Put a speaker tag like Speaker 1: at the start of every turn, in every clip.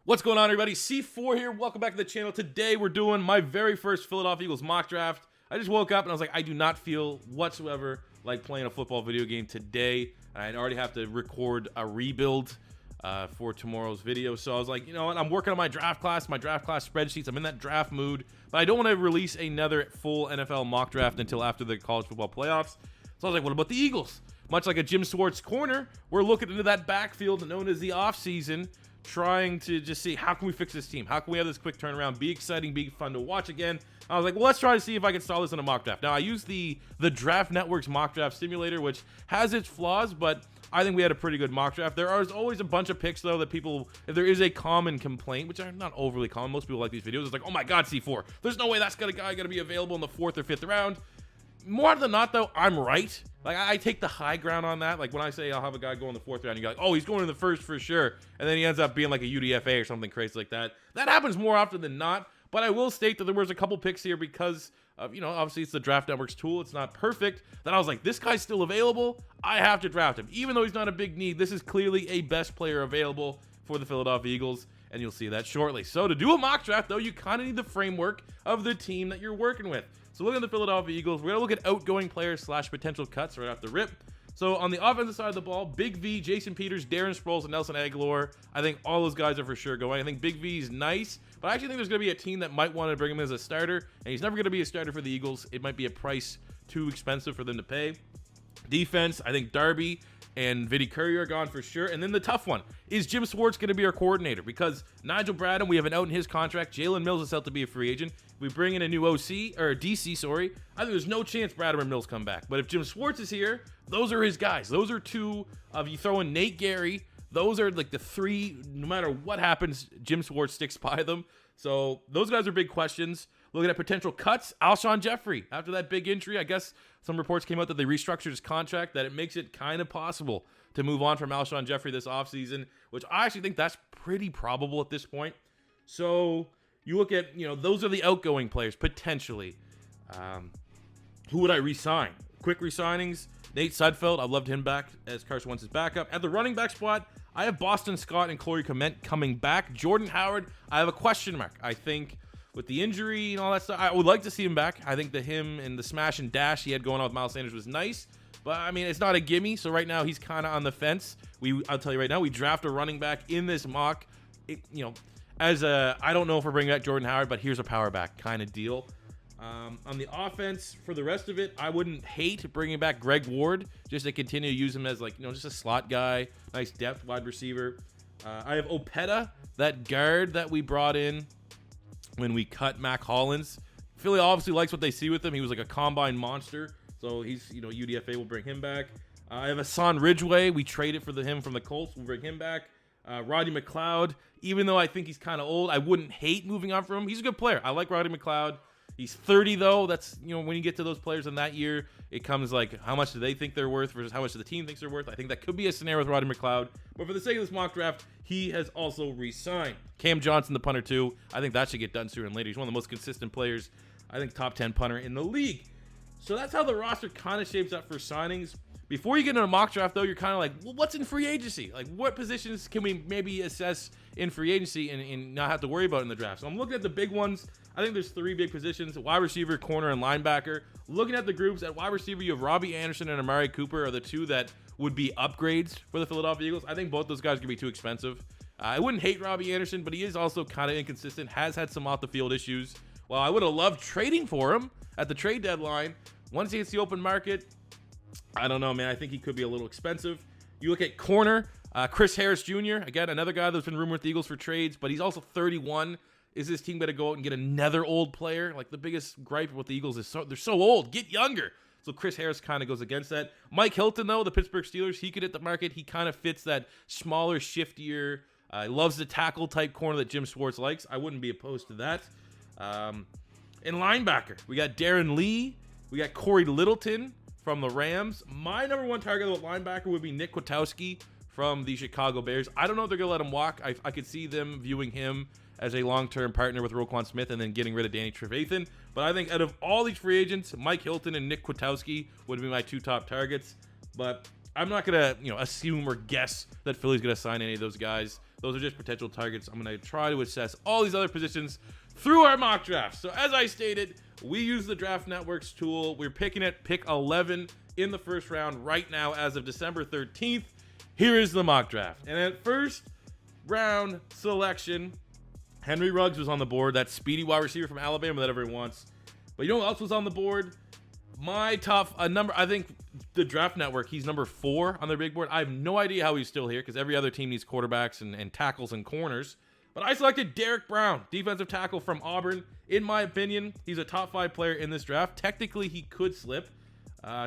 Speaker 1: What's going on, everybody? C4 here. Welcome back to the channel. Today we're doing my very first Philadelphia Eagles mock draft. I just woke up and I was like, I do not feel whatsoever like playing a football video game today. I already have to record a rebuild for tomorrow's video. So I was like, you know what? I'm working on my draft class spreadsheets. I'm in that draft mood, but I don't want to release another full NFL mock draft until after the college football playoffs. So I was like, what about the Eagles? Much like a Jim Schwartz corner, we're looking into that backfield known as the offseason, trying to just see how can we fix this team? How can we have this quick turnaround, be exciting, be fun to watch again? I was like, well, let's try to see if I can install this in a mock draft. Now, I use the Draft Network's mock draft simulator, which has its flaws, but I think we had a pretty good mock draft. There is always a bunch of picks, though, that people, if there is a common complaint, which are not overly common, most people like these videos, it's like, oh my God, C4, there's no way that's guy going to be available in the 4th or 5th round. More often than not, though, I'm right. Like, I take the high ground on that. Like, when I say I'll have a guy go in the 4th round, you're like, oh, he's going in the 1st for sure. And then he ends up being like a UDFA or something crazy like that. That happens more often than not. But I will state that there was a couple picks here because of, obviously it's the Draft Network's tool. It's not perfect. Then I was like, this guy's still available. I have to draft him. Even though he's not a big need, this is clearly a best player available for the Philadelphia Eagles. And you'll see that shortly. So to do a mock draft, though, you kind of need the framework of the team that you're working with. So looking at the Philadelphia Eagles, we're going to look at outgoing players / potential cuts right off the rip. So on the offensive side of the ball, Big V, Jason Peters, Darren Sproles, and Nelson Aguilar. I think all those guys are for sure going. I think Big V is nice, but I actually think there's going to be a team that might want to bring him as a starter, and he's never going to be a starter for the Eagles. It might be a price too expensive for them to pay. Defense, I think Darby and Vinny Curry are gone for sure. And then the tough one, is Jim Schwartz going to be our coordinator? Because Nigel Bradham, we have an out in his contract. Jalen Mills is out to be a free agent. If we bring in a new OC, or DC, sorry, I think there's no chance Bradham and Mills come back. But if Jim Schwartz is here, those are his guys. Those are two of, you throw in Nate Gary, those are like the three, no matter what happens, Jim Schwartz sticks by them. So those guys are big questions. Looking at potential cuts, Alshon Jeffrey, after that big injury, I guess some reports came out that they restructured his contract, that it makes it kind of possible to move on from Alshon Jeffrey this offseason, which I actually think that's pretty probable at this point. So you look at, those are the outgoing players, potentially. Who would I re-sign? Quick re-signings, Nate Sudfeld, I loved him back as Carson Wentz's backup. At the running back spot, I have Boston Scott and Corey Clement coming back. Jordan Howard, I have a question mark. I think with the injury and all that stuff, I would like to see him back. I think that him and the smash and dash he had going on with Miles Sanders was nice. But, I mean, it's not a gimme. So right now he's kind of on the fence. I'll tell you right now, we draft a running back in this mock. I don't know if we're bringing back Jordan Howard, but here's a power back kind of deal. On the offense, for the rest of it, I wouldn't hate bringing back Greg Ward just to continue to use him as, just a slot guy, nice depth wide receiver. I have Opeta, that guard that we brought in when we cut Mac Hollins. Philly obviously likes what they see with him. He was like a combine monster. So he's, UDFA will bring him back. I have Hassan Ridgeway. We traded for him from the Colts. We'll bring him back. Roddy McLeod, even though I think he's kind of old, I wouldn't hate moving on from him. He's a good player. I like Roddy McLeod. He's 30, though. That's, when you get to those players in that year, it comes like, how much do they think they're worth versus how much do the team thinks they're worth? I think that could be a scenario with Roddy McLeod. But for the sake of this mock draft, he has also re-signed. Cam Johnson, the punter, too. I think that should get done sooner than later. He's one of the most consistent players. I think top 10 punter in the league. So that's how the roster kind of shapes up for signings. Before you get into a mock draft, though, you're kind of like, well, what's in free agency? Like, what positions can we maybe assess in free agency and not have to worry about in the draft? So I'm looking at the big ones. I think there's 3 big positions: wide receiver, corner, and linebacker. Looking at the groups, at wide receiver, you have Robbie Anderson and Amari Cooper are the 2 that would be upgrades for the Philadelphia Eagles. I think both those guys could be too expensive. I wouldn't hate Robbie Anderson, but he is also kind of inconsistent, has had some off-the-field issues. While I would have loved trading for him at the trade deadline, once he hits the open market, I don't know, man. I think he could be a little expensive. You look at corner, Chris Harris Jr., again, another guy that's been rumored with the Eagles for trades, but he's also 31. Is this team going to go out and get another old player? Like, the biggest gripe with the Eagles is they're so old. Get younger. So Chris Harris kind of goes against that. Mike Hilton, though, the Pittsburgh Steelers, he could hit the market. He kind of fits that smaller, shiftier, loves the tackle type corner that Jim Schwartz likes. I wouldn't be opposed to that. In linebacker, we got Darren Lee. We got Corey Littleton from the Rams. My number 1 target with linebacker would be Nick Kwiatkowski from the Chicago Bears. I don't know if they're going to let him walk. I could see them viewing him as a long-term partner with Roquan Smith and then getting rid of Danny Trevathan. But I think out of all these free agents, Mike Hilton and Nick Kwiatkowski would be my 2 top targets. But I'm not going to, assume or guess that Philly's going to sign any of those guys. Those are just potential targets. I'm going to try to assess all these other positions through our mock draft. So as I stated, we use the Draft Networks tool. We're picking at pick 11 in the first round right now as of December 13th. Here is the mock draft. And at first round selection, Henry Ruggs was on the board. That speedy wide receiver from Alabama that everyone wants. But you know what else was on the board? My top number, I think the Draft Network, he's number 4 on their big board. I have no idea how he's still here because every other team needs quarterbacks and tackles and corners. But I selected Derrick Brown, defensive tackle from Auburn. In my opinion, he's a top 5 player in this draft. Technically, he could slip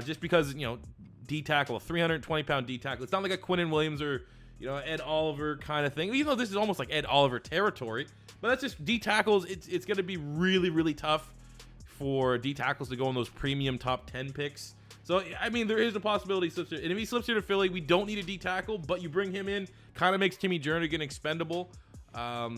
Speaker 1: just because, you know, D tackle, a 320-pound D tackle. It's not like a Quinnen Williams or, you know, Ed Oliver kind of thing. Even though this is almost like Ed Oliver territory. But that's just D tackles. It's going to be really, really tough for D tackles to go in those premium top 10 picks. So, I mean, there is a possibility he slips here. And if he slips here to Philly, we don't need a D tackle, but you bring him in, kind of makes Timmy Jernigan expendable. I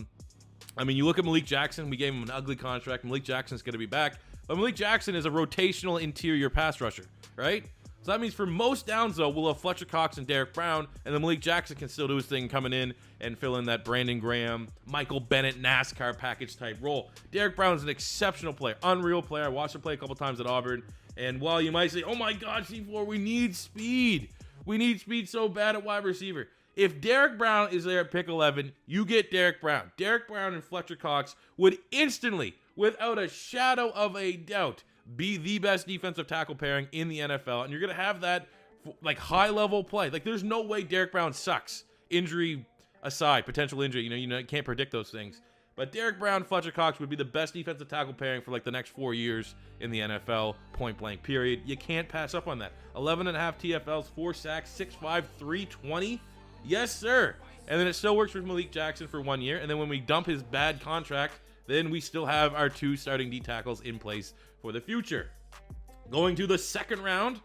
Speaker 1: mean, you look at Malik Jackson. We gave him an ugly contract. Malik Jackson's going to be back. But Malik Jackson is a rotational interior pass rusher, right? So that means for most downs, though, we'll have Fletcher Cox and Derrick Brown, and then Malik Jackson can still do his thing coming in and fill in that Brandon Graham, Michael Bennett, NASCAR package type role. Derrick Brown is an exceptional player, unreal player. I watched him play a couple times at Auburn. And while you might say, oh my God, C4, we need speed. We need speed so bad at wide receiver. If Derrick Brown is there at pick 11, you get Derrick Brown. Derrick Brown and Fletcher Cox would instantly, without a shadow of a doubt, be the best defensive tackle pairing in the NFL. And you're going to have that like high-level play. Like, there's no way Derrick Brown sucks. Injury aside, potential injury, you know, you can't predict those things. But Derrick Brown, Fletcher Cox would be the best defensive tackle pairing for like the next 4 years in the NFL, point blank, period. You can't pass up on that. 11.5 TFLs, 4 sacks, 6'5", 320. Yes, sir. And then it still works for Malik Jackson for 1 year. And then when we dump his bad contract, then we still have our 2 starting D tackles in place for the future. Going to the second round,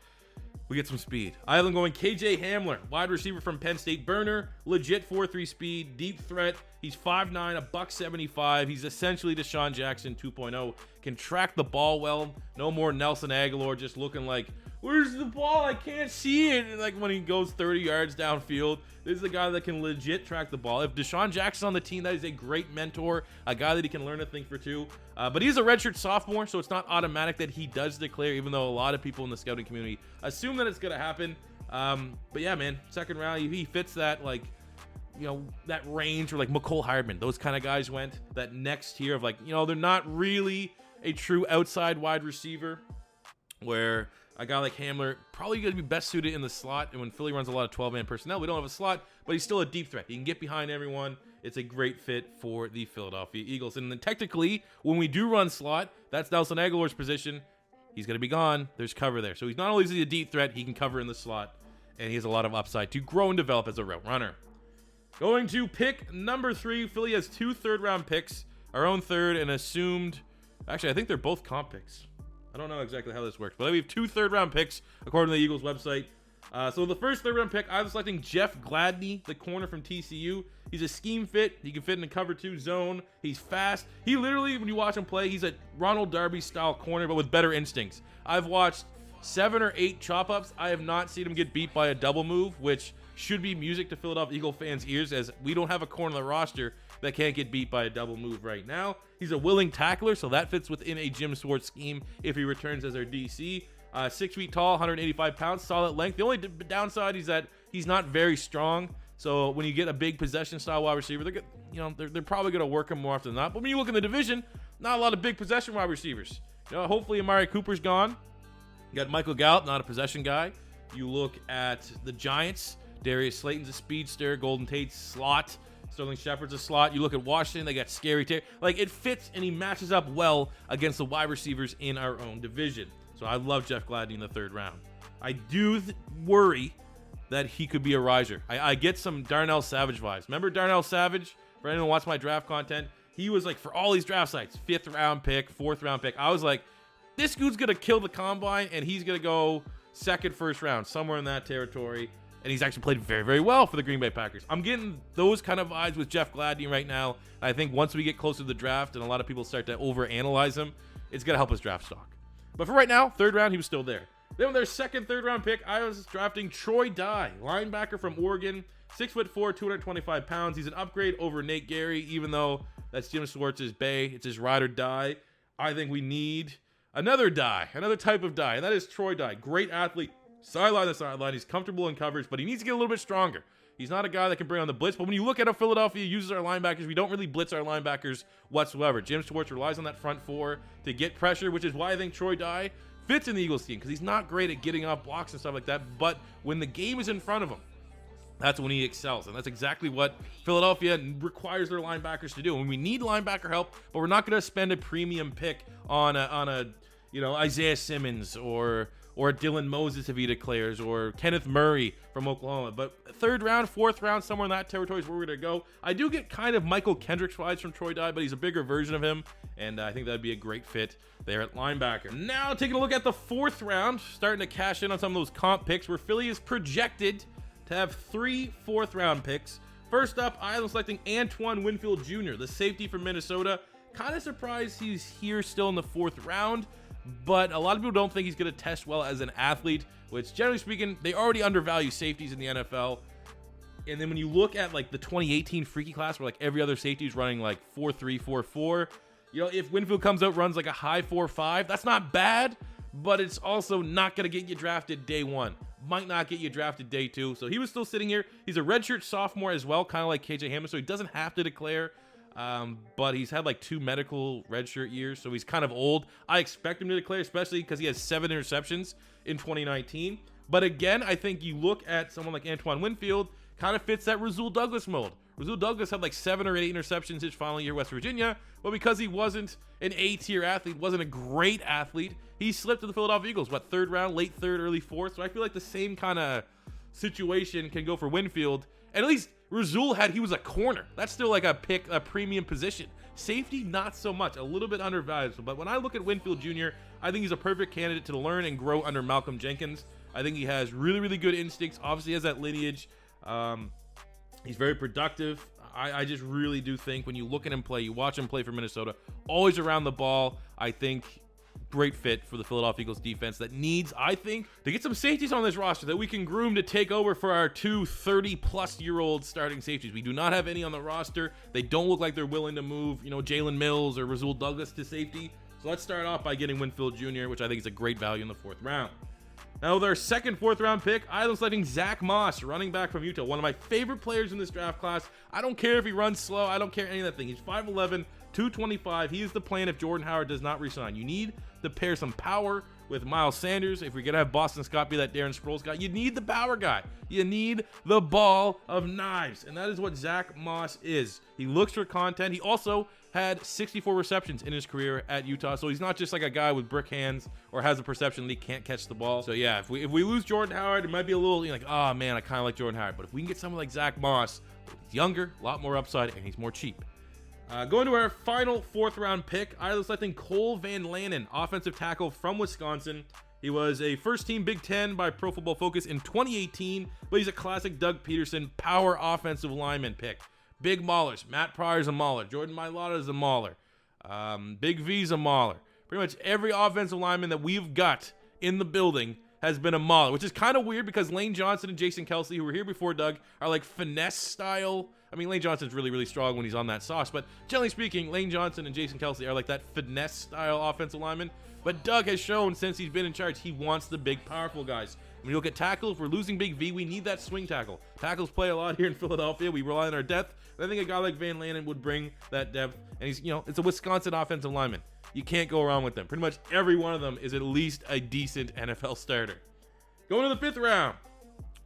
Speaker 1: we get some speed. I have them going KJ Hamler, wide receiver from Penn State. Burner, legit 4.3 speed, deep threat. He's 5'9", a $175. He's essentially Deshaun Jackson 2.0. Can track the ball well. No more Nelson Aguilar just looking like, where's the ball? I can't see it. And like when he goes 30 yards downfield, this is a guy that can legit track the ball. If Deshaun Jackson's on the team, that is a great mentor, a guy that he can learn a thing for two. But he's a redshirt sophomore, so it's not automatic that he does declare, even though a lot of people in the scouting community assume that it's going to happen. But yeah, man, second round, he fits that, like, you know, that range where like McCole Hardman, those kind of guys went. That next tier of like, you know, they're not really a true outside wide receiver, where a guy like Hamler probably going to be best suited in the slot. And when Philly runs a lot of 12-man personnel, we don't have a slot, but he's still a deep threat. He can get behind everyone. It's a great fit for the Philadelphia Eagles. And then technically, when we do run slot, that's Nelson Aguilar's position. He's going to be gone. There's cover there. So he's not only is he a deep threat, he can cover in the slot, and he has a lot of upside to grow and develop as a route runner. Going to pick number 3, Philly has 2 third-round picks, our own third, and assumed... Actually, I think they're both comp picks. I don't know exactly how this works, but we have 2 third-round picks, according to the Eagles website. So the first third-round pick, I'm selecting Jeff Gladney, the corner from TCU. He's a scheme fit. He can fit in the cover 2 zone. He's fast. He literally, when you watch him play, he's a Ronald Darby-style corner, but with better instincts. I've watched 7 or 8 chop-ups. I have not seen him get beat by a double move, which should be music to Philadelphia Eagle fans' ears, as we don't have a corner on the roster that can't get beat by a double move right now. He's a willing tackler, so that fits within a Jim Swartz scheme if he returns as our DC. 6 feet tall, 185 pounds, solid length. The only downside is that he's not very strong. So when you get a big possession style wide receiver, they're probably going to work him more often than not. But when you look in the division, not a lot of big possession wide receivers. Hopefully Amari Cooper's gone. You got Michael Gallup, not a possession guy. You look at the Giants. Darius Slayton's a speedster. Golden Tate's slot. Sterling Shepard's a slot. You look at Washington, they got Scary Terry. Like, it fits, and he matches up well against the wide receivers in our own division. So I love Jeff Gladney in the third round. I do worry that he could be a riser. I get some Darnell Savage vibes. Remember Darnell Savage? For anyone who watched my draft content, he was like, for all these draft sites, 5th round pick, 4th round pick. I was like, this dude's going to kill the combine, and he's going to go 2nd, 1st round, somewhere in that territory. And he's actually played very, very well for the Green Bay Packers. I'm getting those kind of vibes with Jeff Gladney right now. I think once we get closer to the draft and a lot of people start to overanalyze him, it's going to help his draft stock. But for right now, 3rd round, he was still there. Then with their second, third round pick, I was drafting Troy Dye, linebacker from Oregon, 6'4", 225 pounds. He's an upgrade over Nate Gary, even though that's Jim Schwartz's bay. It's his ride or die. I think we need another Dye, another type of Dye, and that is Troy Dye. Great athlete, sideline to sideline. He's comfortable in coverage, but he needs to get a little bit stronger. He's not a guy that can bring on the blitz, but when you look at how Philadelphia uses our linebackers, we don't really blitz our linebackers whatsoever. Jim Schwartz relies on that front four to get pressure, which is why I think Troy Dye fits in the Eagles team, because he's not great at getting off blocks and stuff like that, but when the game is in front of him, that's when he excels, and that's exactly what Philadelphia requires their linebackers to do. And we need linebacker help, but we're not going to spend a premium pick on a Isaiah Simmons or Dylan Moses if he declares, or Kenneth Murray from Oklahoma. But third round, fourth round, somewhere in that territory is where we're going to go. I do get kind of Michael Kendricks vibes from Troy Dye, but he's a bigger version of him, and I think that'd be a great fit there at linebacker. Now taking a look at the fourth round, starting to cash in on some of those comp picks where Philly is projected to have 3 fourth-round picks. First up, I am selecting Antoine Winfield Jr., the safety from Minnesota. Kind of surprised he's here still in the fourth round, but a lot of people don't think he's going to test well as an athlete, which generally speaking, they already undervalue safeties in the NFL. And then when you look at like the 2018 freaky class where like every other safety is running like 4.3, 4.4, you know, if Winfield comes out, runs like a high 4.5, that's not bad, but it's also not going to get you drafted day one. Might not get you drafted day two. So he was still sitting here. He's a redshirt sophomore as well, kind of like KJ Hamler, so he doesn't have to declare. But he's had like 2 medical redshirt years, so he's kind of old. I expect him to declare, especially because he has 7 interceptions in 2019. But again, I think you look at someone like Antoine Winfield, kind of fits that Rasul Douglas mold. Rasul Douglas had like 7 or 8 interceptions his final year at West Virginia, but because he wasn't an A-tier athlete, wasn't a great athlete, he slipped to the Philadelphia Eagles. What, third round, late third, early fourth? So I feel like the same kind of situation can go for Winfield. And at least Rasul he was a corner. That's still like a premium position. Safety, not so much, a little bit undervalued. But when I look at Winfield Jr., I think he's a perfect candidate to learn and grow under Malcolm Jenkins. I think he has really, really good instincts. Obviously, he has that lineage. He's very productive. I just really do think when you look at him play, you watch him play for Minnesota, always around the ball, I think great fit for the Philadelphia Eagles defense that needs, I think, to get some safeties on this roster that we can groom to take over for our 2 30-plus-year-old starting safeties. We do not have any on the roster. They don't look like they're willing to move, Jalen Mills or Rasul Douglas to safety. So let's start off by getting Winfield Jr., which I think is a great value in the fourth round. Now with our second fourth-round pick, I was selecting Zach Moss, running back from Utah, one of my favorite players in this draft class. I don't care if he runs slow. I don't care any of that thing. He's 5'11", 225. He is the plan if Jordan Howard does not resign. You need to pair some power with Miles Sanders. If we're going to have Boston Scott be that Darren Sproles guy, you need the power guy. You need the ball of knives, and that is what Zach Moss is. He looks for content. He also had 64 receptions in his career at Utah, so he's not just like a guy with brick hands or has a perception that he can't catch the ball. So yeah, if we lose Jordan Howard, it might be a little like, oh man, I kind of like Jordan Howard. But if we can get someone like Zach Moss, he's younger, a lot more upside, and he's more cheap. Going to our final fourth-round pick, I was selecting Cole Van Lanen, offensive tackle from Wisconsin. He was a first-team Big Ten by Pro Football Focus in 2018, but he's a classic Doug Peterson power offensive lineman pick. Big maulers. Matt Pryor's a mauler. Jordan Mailata's a mauler. Big V's a mauler. Pretty much every offensive lineman that we've got in the building has been a mauler, which is kind of weird because Lane Johnson and Jason Kelsey, who were here before Doug, are like finesse style. I mean, Lane Johnson's really, really strong when he's on that sauce, but generally speaking, Lane Johnson and Jason Kelsey are like that finesse style offensive lineman. But Doug has shown since he's been in charge, he wants the big, powerful guys. When you look at tackle, if we're losing Big V, we need that swing tackle. Tackles play a lot here in Philadelphia. We rely on our depth. And I think a guy like Van Lanen would bring that depth. And he's, it's a Wisconsin offensive lineman. You can't go wrong with them. Pretty much every one of them is at least a decent NFL starter. Going to the fifth round,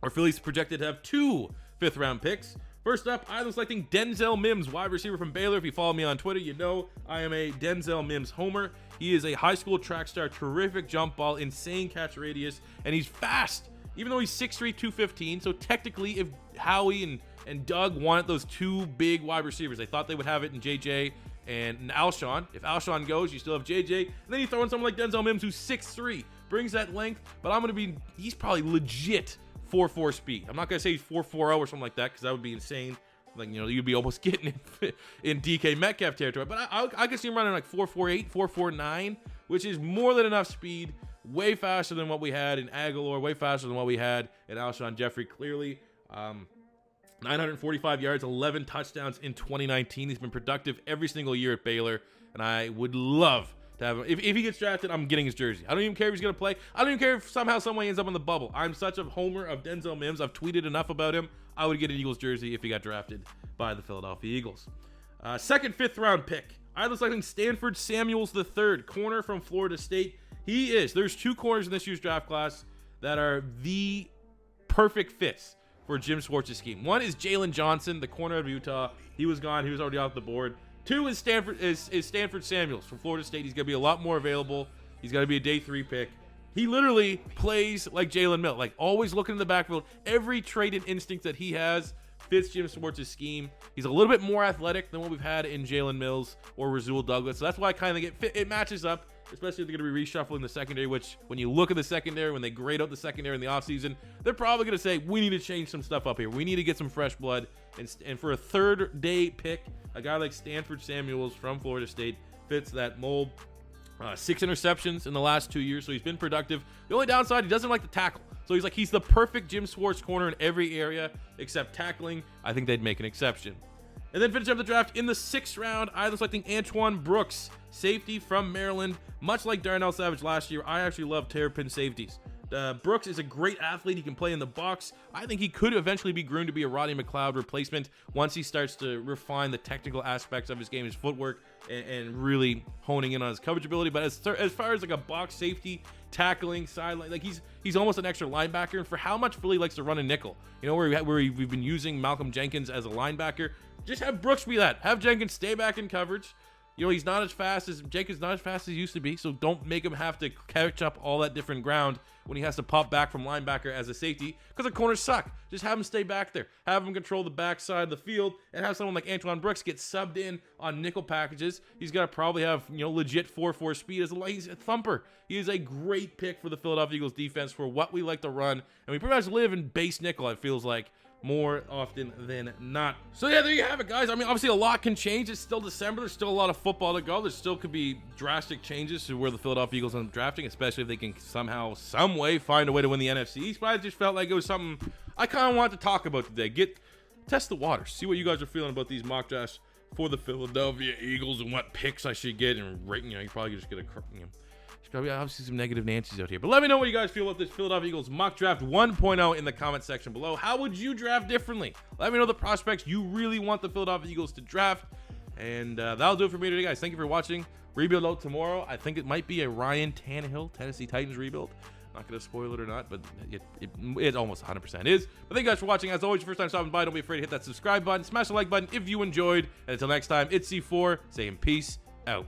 Speaker 1: our Phillies projected to have 2 fifth-round picks. First up, I was selecting Denzel Mims, wide receiver from Baylor. If you follow me on Twitter, you know I am a Denzel Mims homer. He is a high school track star, terrific jump ball, insane catch radius, and he's fast, even though he's 6'3", 215. So technically, if Howie and Doug wanted those 2 big wide receivers, they thought they would have it in JJ and Alshon. If Alshon goes, you still have JJ. And then you throw in someone like Denzel Mims, who's 6'3", brings that length, but he's probably legit 4.4 speed. I'm not going to say he's 4.40 or something like that because that would be insane. Like, you'd be almost getting in DK Metcalf territory. But I could see him running like 4.48, 4.49, which is more than enough speed way faster than what we had in Aguilar, way faster than what we had in Alshon Jeffrey, clearly. 945 yards, 11 touchdowns in 2019. He's been productive every single year at Baylor, and I would love to have him. If he gets drafted, I'm getting his jersey. I don't even care if he's going to play. I don't even care if somehow some way he ends up on the bubble. I'm such a homer of Denzel Mims. I've tweeted enough about him. I would get an Eagles jersey if he got drafted by the Philadelphia Eagles. Second, 5th round pick. I was selecting Stanford Samuels III, corner from Florida State. There's 2 corners in this year's draft class that are the perfect fits for Jim Schwartz's scheme. One is Jalen Johnson, the corner of Utah. He was gone. He was already off the board. 2 is Stanford Samuels from Florida State. He's going to be a lot more available. He's going to be a day 3 pick. He literally plays like Jalen Mills, like always looking in the backfield. Every trait and instinct that he has fits Jim Schwartz's scheme. He's a little bit more athletic than what we've had in Jalen Mills or Rasul Douglas. So that's why I kind of it matches up, especially if they're going to be reshuffling the secondary, which when you look at the secondary, when they grade out the secondary in the offseason, they're probably going to say, we need to change some stuff up here. We need to get some fresh blood. And for a 3rd day pick, a guy like Stanford Samuels from Florida State fits that mold. 6 interceptions in the last 2 years, so he's been productive. The only downside, he doesn't like to tackle. So he's the perfect Jim Schwartz corner in every area except tackling. I think they'd make an exception. And then finish up the draft in the 6th round, I was selecting Antoine Brooks, safety from Maryland. Much like Darnell Savage last year, I actually love terrapin safeties. Brooks is a great athlete. He can play in the box. I think he could eventually be groomed to be a Rodney McLeod replacement once he starts to refine the technical aspects of his game, his footwork, and really honing in on his coverage ability. But as far as like a box safety, tackling, sideline, like he's almost an extra linebacker. And for how much Philly likes to run a nickel, where we've been using Malcolm Jenkins as a linebacker, just have Brooks be that. Have Jenkins stay back in coverage. He's not as fast as Jenkins, not as fast as he used to be, so don't make him have to catch up all that different ground when he has to pop back from linebacker as a safety, because the corners suck. Just have him stay back there. Have him control the backside of the field, and have someone like Antoine Brooks get subbed in on nickel packages. He's got to probably have, legit 4.4 speed. He's a thumper. He is a great pick for the Philadelphia Eagles defense for what we like to run, and we pretty much live in base nickel, it feels like, more often than not. So yeah, there you have it, guys. I mean, obviously a lot can change. It's still December. There's still a lot of football to go. There still could be drastic changes to where the Philadelphia Eagles end up drafting, especially if they can somehow, some way find a way to win the NFC East. But I just felt like it was something I kind of wanted to talk about today. Test the waters. See what you guys are feeling about these mock drafts for the Philadelphia Eagles and what picks I should get. And you probably just get a, there's obviously some negative Nancy's out here. But let me know what you guys feel about this Philadelphia Eagles mock draft 1.0 in the comment section below. How would you draft differently? Let me know the prospects you really want the Philadelphia Eagles to draft. And that'll do it for me today, guys. Thank you for watching. Rebuild out tomorrow. I think it might be a Ryan Tannehill Tennessee Titans rebuild. Not going to spoil it or not, but it almost 100% is. But thank you guys for watching. As always, your first time stopping by, don't be afraid to hit that subscribe button. Smash the like button if you enjoyed. And until next time, it's C4 saying peace out.